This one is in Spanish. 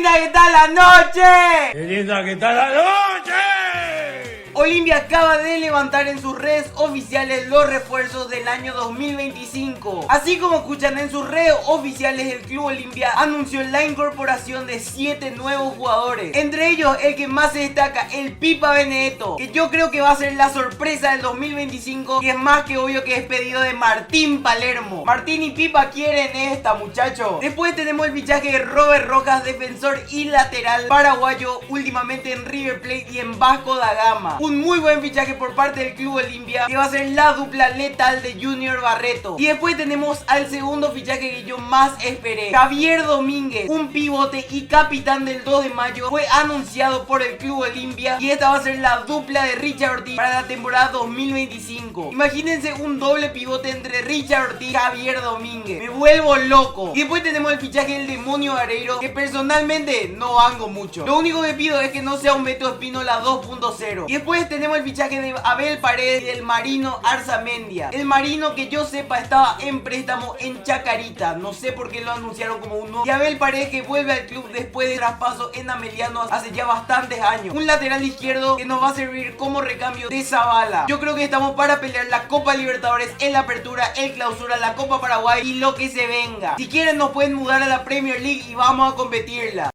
linda que está la noche! ¡Qué linda que está la noche! Olimpia acaba de levantar en sus redes oficiales los refuerzos del año 2025. Así como escuchan, en sus redes oficiales el Club Olimpia anunció la incorporación de 7 nuevos jugadores. Entre ellos el que más se destaca, el Pipa Benedetto, que yo creo que va a ser la sorpresa del 2025, y es más que obvio que es pedido de Martín Palermo. Martín y Pipa quieren esta, muchachos. Después tenemos el fichaje de Robert Rojas, defensor y lateral paraguayo, últimamente en River Plate y en Vasco da Gama. Un muy buen fichaje por parte del Club Olimpia, que va a ser la dupla letal de Junior Barreto. Y después tenemos al segundo fichaje que yo más esperé, Javier Domínguez, un pivote y capitán del 2 de mayo, fue anunciado por el Club Olimpia, y esta va a ser la dupla de Richard Ortiz para la temporada 2025. Imagínense un doble pivote entre Richard Ortiz y Javier Domínguez, me vuelvo loco. Y después tenemos el fichaje del Demonio Guerreiro, que personalmente no hago mucho. Lo único que pido es que no sea un Beto Espínola 2.0. Y después tenemos el fichaje de Abel Paredes y del Marino Arzamendia. El Marino, que yo sepa, estaba en préstamo en Chacarita, no sé por qué lo anunciaron como uno. Y Abel Paredes, que vuelve al club después de traspaso en Ameliano hace ya bastantes años. Un lateral izquierdo que nos va a servir como recambio de Zavala. Yo creo que estamos para pelear la Copa Libertadores, en la Apertura, el Clausura, la Copa Paraguay y lo que se venga. Si quieren nos pueden mudar a la Premier League y vamos a competirla.